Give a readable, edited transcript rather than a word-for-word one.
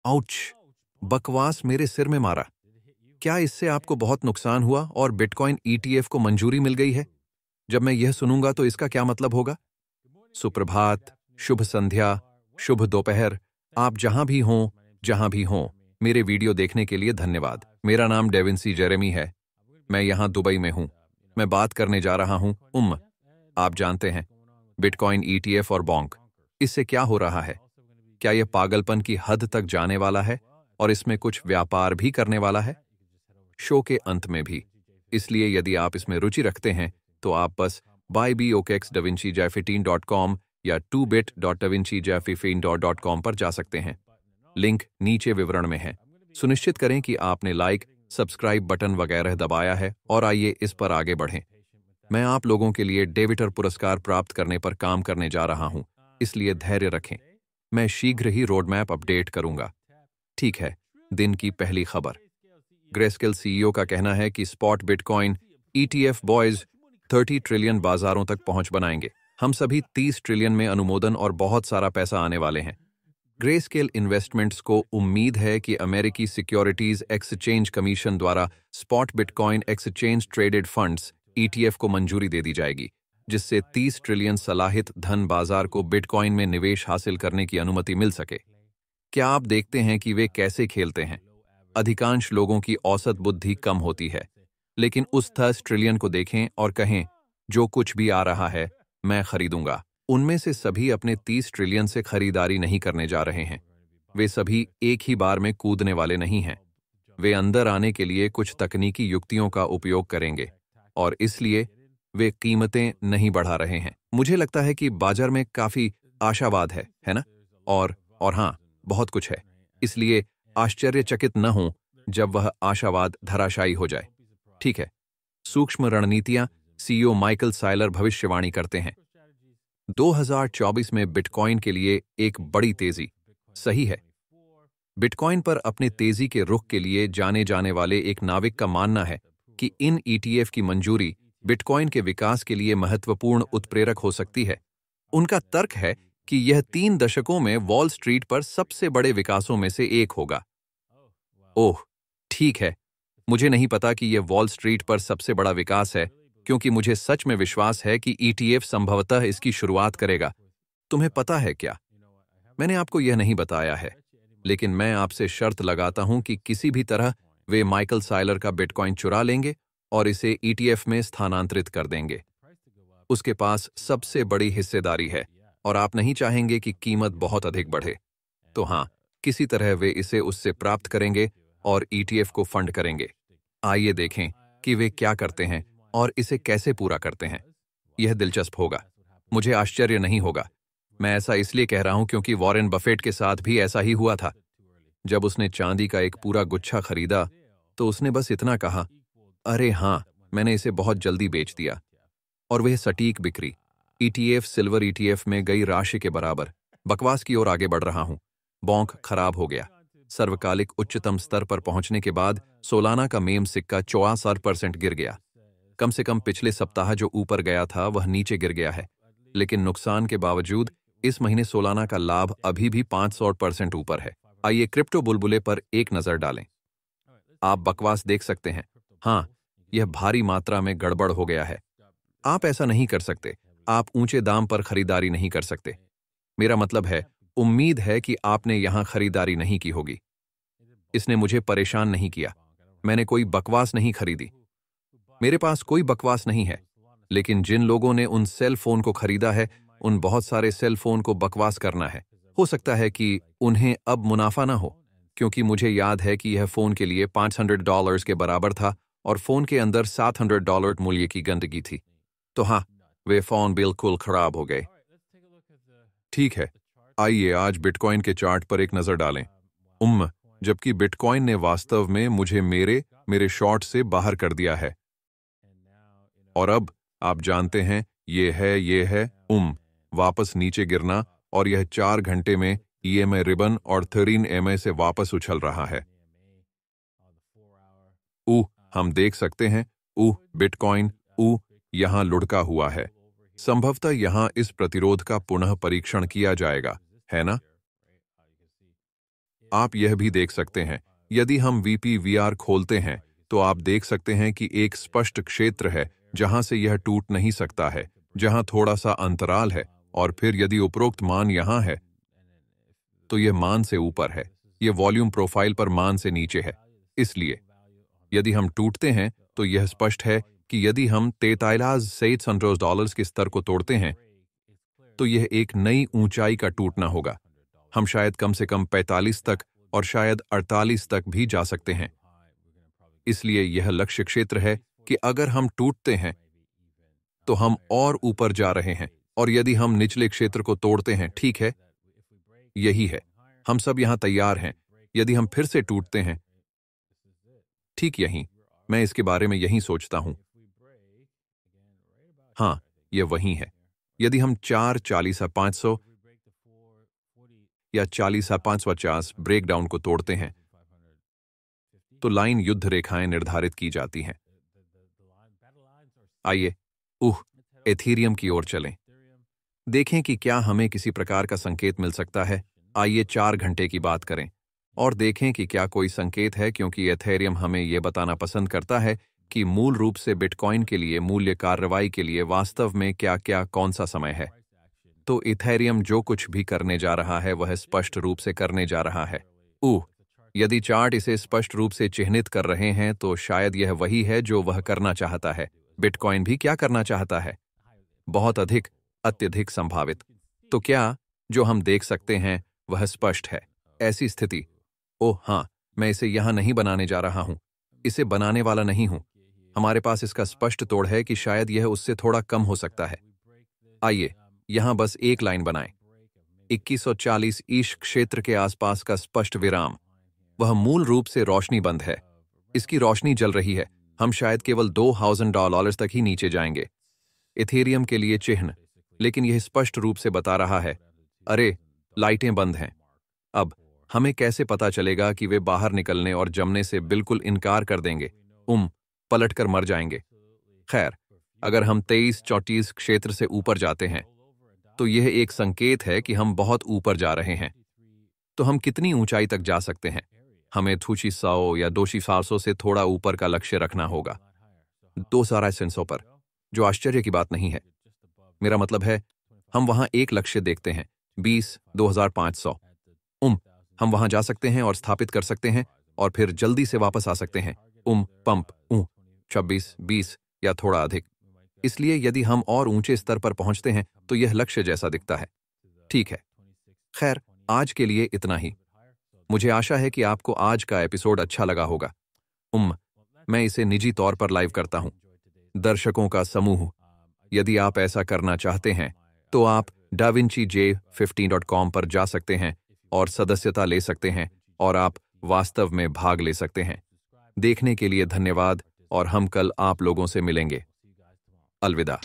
Ouch! बकवास मेरे सिर में मारा। क्या इससे आपको बहुत नुकसान हुआ और बिटकॉइन ईटीएफ को मंजूरी मिल गई है? जब मैं यह सुनूंगा तो इसका क्या मतलब होगा? सुप्रभात, शुभ संध्या, शुभ दोपहर, आप जहां भी हों, मेरे वीडियो देखने के लिए धन्यवाद। मेरा नाम डेविंसी जेरेमी है। मैं यहां दुबई में हूं। मैं बात करने जा रहा हूं आप जानते हैं, बिटकॉइन ईटीएफ और बॉन्क। इससे क्या हो रहा है? क्या यह पागलपन की हद तक जाने वाला है और इसमें कुछ व्यापार भी करने वाला है? शो के अंत में भी। इसलिए यदि आप इसमें रुचि रखते हैं तो आप बस bybokexdavincijaffitin.com या 2bit.davincijaffitin.com पर जा सकते हैं। लिंक नीचे विवरण में है। सुनिश्चित करें कि आपने लाइक, सब्सक्राइब बटन वगैरह दबाया है और आइए इस पर आगे बढ़ें। मैं आप लोगों के लिए डेविटर पुरस्कार प्राप्त करने पर काम करने जा रहा हूं, इसलिए धैर्य रखें। मैं शीघ्र ही रोडमैप अपडेट करूंगा। ठीक है, दिन की पहली खबर। ग्रेस्केल सीईओ का कहना है कि spot bitcoin ETF boys 30 trillion बाजारों तक पहुंच बनाएंगे। हम सभी 30 ट्रिलियन में अनुमोदन और बहुत सारा पैसा आने वाले हैं। ग्रेस्केल इन्वेस्टमेंट्स को उम्मीद है कि अमेरिकी सिक्योरिटीज एक्सचेंज कमीशन द्वारा spot bitcoin exchange traded funds ETF को मंजूरी दे दी जाएगी, जिससे 30 ट्रिलियन सलाहित धन बाजार को बिटकॉइन में निवेश हासिल करने की अनुमति मिल सके। क्या आप देखते हैं कि वे कैसे खेलते हैं? अधिकांश लोगों की औसत बुद्धि कम होती है, लेकिन उस 10 ट्रिलियन को देखें और कहें, जो कुछ भी आ रहा है, मैं खरीदूंगा। उनमें से सभी अपने 30 ट्रिलियन से खरीदारी नहीं करने जा रहे हैं। वे सभी एक ही बार में कूदने वाले नहीं हैं। वे अंदर आने के लिए कुछ तकनीकी युक्तियों का उपयोग करेंगे और इसलिए वे कीमतें नहीं बढ़ा रहे हैं। मुझे लगता है कि बाजार में काफी आशावाद है ना? और हाँ, बहुत कुछ है। इसलिए आश्चर्यचकित न हों जब वह आशावाद धराशायी हो जाए। ठीक है, सूक्ष्म रणनीतियां। सीईओ माइकल साइलर भविष्यवाणी करते हैं 2024 में बिटकॉइन के लिए एक बड़ी तेजी। सही है। बिटकॉइन पर अपने तेजी के रुख के लिए जाने जाने वाले एक नाविक का मानना है कि इन ईटीएफ की मंजूरी बिटकॉइन के विकास के लिए महत्वपूर्ण उत्प्रेरक हो सकती है। उनका तर्क है कि यह 3 दशकों में वॉल स्ट्रीट पर सबसे बड़े विकासों में से एक होगा। ओह, ठीक है। मुझे नहीं पता कि यह वॉल स्ट्रीट पर सबसे बड़ा विकास है, क्योंकि मुझे सच में विश्वास है कि ईटीएफ संभवतः इसकी शुरुआत करेगा। तुम्हें पता है क्या? मैंने आपको यह नहीं बताया है, लेकिन मैं आपसे शर्त लगाता हूं कि किसी भी तरह वे माइकल साइलर का बिटकॉइन चुरा लेंगे और इसे ईटीएफ में स्थानांतरित कर देंगे। उसके पास सबसे बड़ी हिस्सेदारी है और आप नहीं चाहेंगे कि कीमत बहुत अधिक बढ़े। तो हाँ, किसी तरह वे इसे उससे प्राप्त करेंगे और ईटीएफ को फंड करेंगे। आइए देखें कि वे क्या करते हैं और इसे कैसे पूरा करते हैं। यह दिलचस्प होगा। मुझे आश्चर्य नहीं होगा। मैं ऐसा इसलिए कह रहा हूं क्योंकि वॉरेन बफेट के साथ भी ऐसा ही हुआ था। जब उसने चांदी का एक पूरा गुच्छा खरीदा तो उसने बस इतना कहा, अरे हाँ, मैंने इसे बहुत जल्दी बेच दिया। और वह सटीक बिक्री ईटीएफ सिल्वर ईटीएफ में गई राशि के बराबर। बकवास की ओर आगे बढ़ रहा हूं। बॉन्क खराब हो गया। सर्वकालिक उच्चतम स्तर पर पहुंचने के बाद सोलाना का मेम सिक्का 64% गिर गया। कम से कम पिछले सप्ताह जो ऊपर गया था वह नीचे गिर गया है, लेकिन नुकसान के बावजूद इस महीने सोलाना का लाभ अभी भी 500% ऊपर है। आइए क्रिप्टो बुलबुले पर एक नजर डालें। आप बकवास देख सकते हैं। हाँ, यह भारी मात्रा में गड़बड़ हो गया है। आप ऐसा नहीं कर सकते। आप ऊंचे दाम पर खरीदारी नहीं कर सकते। मेरा मतलब है, उम्मीद है कि आपने यहां खरीदारी नहीं की होगी। इसने मुझे परेशान नहीं किया। मैंने कोई बकवास नहीं खरीदी। मेरे पास कोई बकवास नहीं है, लेकिन जिन लोगों ने उन सेल फोन को खरीदा है, उन बहुत सारे सेल फोन को बकवास करना है। हो सकता है कि उन्हें अब मुनाफा ना हो, क्योंकि मुझे याद है कि यह फोन के लिए $500 के बराबर था और फोन के अंदर $700 मूल्य की गंदगी थी। तो हाँ, वे फोन बिल्कुल खराब हो गए। ठीक है, आइए आज बिटकॉइन के चार्ट पर एक नजर डालें। जबकि बिटकॉइन ने वास्तव में मुझे मेरे शॉर्ट से बाहर कर दिया है। और अब आप जानते हैं, ये है वापस नीचे गिरना, और यह 4 घंटे में ईएमए रिबन और 13 एमए से वापस उछल रहा है। हम देख सकते हैं, बिटकॉइन यहां लुढ़का हुआ है। संभवतः यहां इस प्रतिरोध का पुनः परीक्षण किया जाएगा, है ना? आप यह भी देख सकते हैं, यदि हम VPVR खोलते हैं तो आप देख सकते हैं कि एक स्पष्ट क्षेत्र है जहां से यह टूट नहीं सकता है, जहां थोड़ा सा अंतराल है, और फिर यदि उपरोक्त मान यहां है तो यह मान से ऊपर है, यह वॉल्यूम प्रोफाइल पर मान से नीचे है। इसलिए यदि हम टूटते हैं तो यह स्पष्ट है कि यदि हम $43,600 के स्तर को तोड़ते हैं तो यह एक नई ऊंचाई का टूटना होगा। हम शायद कम से कम 45 तक और शायद 48 तक भी जा सकते हैं। इसलिए यह लक्ष्य क्षेत्र है कि अगर हम टूटते हैं तो हम और ऊपर जा रहे हैं, और यदि हम निचले क्षेत्र को तोड़ते हैं, ठीक है, यही है, हम सब यहां तैयार हैं। यदि हम फिर से टूटते हैं, ठीक यहीं, मैं इसके बारे में यही सोचता हूं। हाँ, यह वही है। यदि हम 4,40,500 या 40,550 ब्रेकडाउन को तोड़ते हैं तो लाइन युद्ध रेखाएं निर्धारित की जाती हैं। आइए एथीरियम की ओर चलें, देखें कि क्या हमें किसी प्रकार का संकेत मिल सकता है। आइए 4 घंटे की बात करें और देखें कि क्या कोई संकेत है, क्योंकि एथेरियम हमें यह बताना पसंद करता है कि मूल रूप से बिटकॉइन के लिए मूल्य कार्रवाई के लिए वास्तव में क्या क्या कौन सा समय है। तो इथेरियम जो कुछ भी करने जा रहा है वह स्पष्ट रूप से करने जा रहा है। यदि चार्ट इसे स्पष्ट रूप से चिह्नित कर रहे हैं तो शायद यह वही है जो वह करना चाहता है। बिटकॉइन भी क्या करना चाहता है? बहुत अधिक, अत्यधिक संभावित। तो क्या जो हम देख सकते हैं वह स्पष्ट है? ऐसी स्थिति, ओह हाँ, मैं इसे यहां नहीं बनाने जा रहा हूं, इसे बनाने वाला नहीं हूं। हमारे पास इसका स्पष्ट तोड़ है कि शायद यह उससे थोड़ा कम हो सकता है। आइए यहां बस एक लाइन बनाएं। 2140 ईश क्षेत्र के आसपास का स्पष्ट विराम, वह मूल रूप से रोशनी बंद है। इसकी रोशनी जल रही है। हम शायद केवल $2,000 तक ही नीचे जाएंगे। इथेरियम के लिए चिन्ह, लेकिन यह स्पष्ट रूप से बता रहा है, अरे लाइटें बंद हैं। अब हमें कैसे पता चलेगा कि वे बाहर निकलने और जमने से बिल्कुल इनकार कर देंगे, पलटकर मर जाएंगे? खैर, अगर हम 23-34 क्षेत्र से ऊपर जाते हैं तो यह एक संकेत है कि हम बहुत ऊपर जा रहे हैं। तो हम कितनी ऊंचाई तक जा सकते हैं? हमें 2,600 या 2,400 से थोड़ा ऊपर का लक्ष्य रखना होगा। 2,400 पर, जो आश्चर्य की बात नहीं है। मेरा मतलब है, हम वहां एक लक्ष्य देखते हैं, 2,500। हम वहां जा सकते हैं और स्थापित कर सकते हैं और फिर जल्दी से वापस आ सकते हैं। पंप 26, 20 या थोड़ा अधिक। इसलिए यदि हम और ऊंचे स्तर पर पहुंचते हैं तो यह लक्ष्य जैसा दिखता है। ठीक है। खैर, आज के लिए इतना ही। मुझे आशा है कि आपको आज का एपिसोड अच्छा लगा होगा। मैं इसे निजी तौर पर लाइव करता हूं। दर्शकों का समूह। यदि आप ऐसा करना चाहते हैं तो आप davinci15.com पर जा सकते हैं और सदस्यता ले सकते हैं और आप वास्तव में भाग ले सकते हैं। देखने के लिए धन्यवाद और हम कल आप लोगों से मिलेंगे। अलविदा।